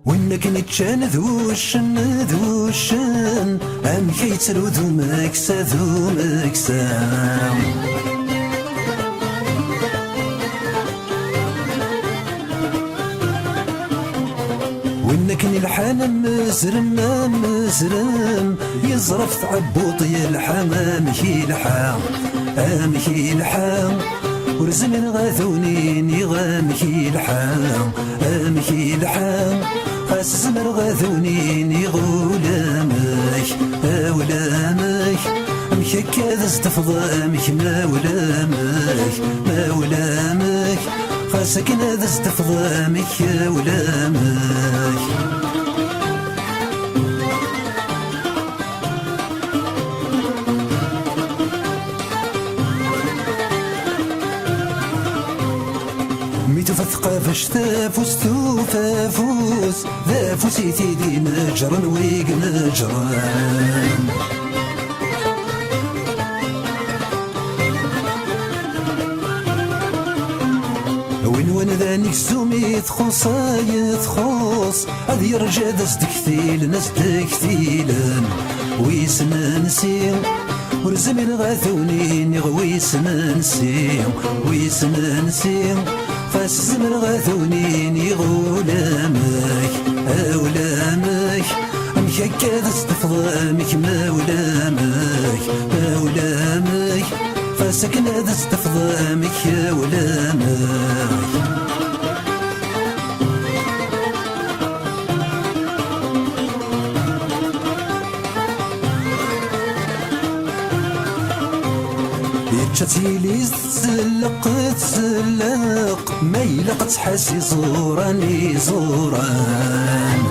وإنك نتشان ذوشن ذوشن أم كيتلو ذو مكسا ذو مكسا وإنك نلحان مزرم مزرم يزرف تعبوط يلحام يلحام أمك يلحام ورزمن غاثونين يغامك يلحام أمك يلحام خاس زمر غاثونين يغولامك أولامك أمك كذا استفضامك ما ولامك خاصك هذا استفضامك يا ولامك ميتو فثقافش تافوس توفافوس ذافوسي تيدي نجرن ويق نجران وين ذانيك سومي يتخص هذ يرجع داس تكثيل ناس تكثيلا ويسنانسي ورزمين غاثونين ويسنانسي خاس زمن غاثونين يغولامك أولامك أمك هكذا استفضامك ما ولامك خاصك هذا استفضامك يا ولامك يتشتيلي تسلق ما يلق تحسي زوراني زوران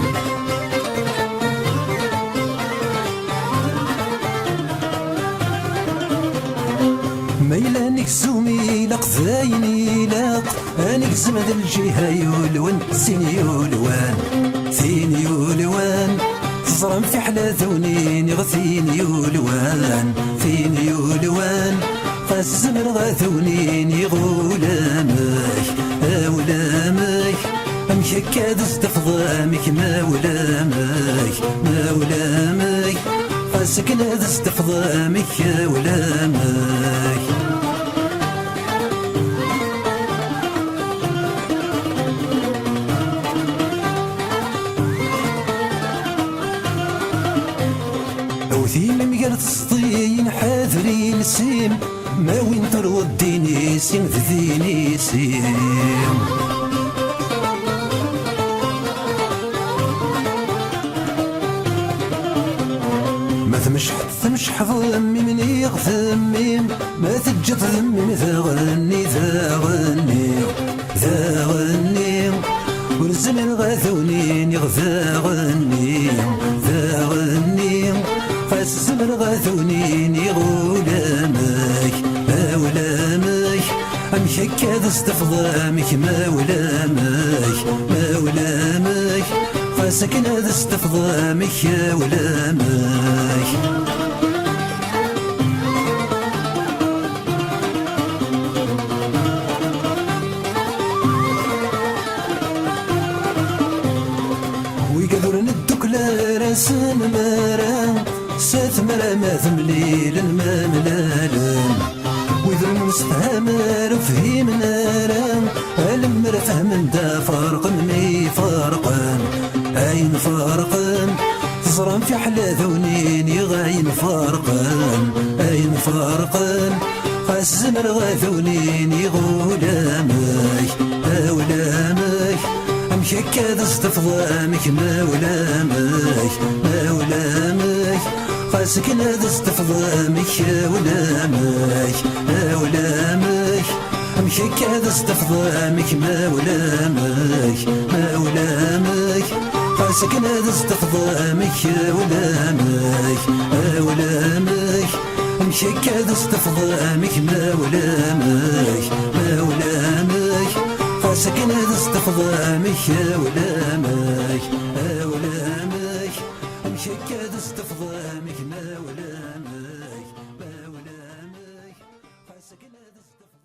ما يلانك سومي لق ذايني لاق انك زمد الجهة يولوان ثين يولوان تزرم في حلا ذونين غثين يولوان خاس زمر غاثونين يغولامك أولامك أمك هكاد استفضامك ما ولامك خاصك هذا استفضامك يا ولامك أوثيم مقالت سطين حاذرين سيم ما وين ترود دينيسين ذينيسين ما ثمش حضمي من يغثمين ما تجد ذمي ذا غني والزمن غاثونين يغذا غني خاس الزمن غاثونين يغولامك أولامك أمك هكذا استفضامك ما ولامك خاصك هذا استفضامك يا ولامك ويقدر ندك لا راسن مرا سات مرا ما ثمليل ما ملالن وإذا نسفهم رفهمنا المرا فهم دا فرق مي فرقا أين فرقا تزرم في حلا ذونين يغاين فرقا خاس زمر غاثونين يغولامك أولامك أمك هكذا استفضامك ما ولامك خاصك هذا استفضامك يا ولامك أمك هكذا استفضامك ما ولامك خاصك هذا استفضامك يا ولامك أمك هكذا استفضامك ما ولامك خاصك هذا استفضامك يا ولامك أمك هكذا استفضامك ما ولامك خاصك هذا استفضامك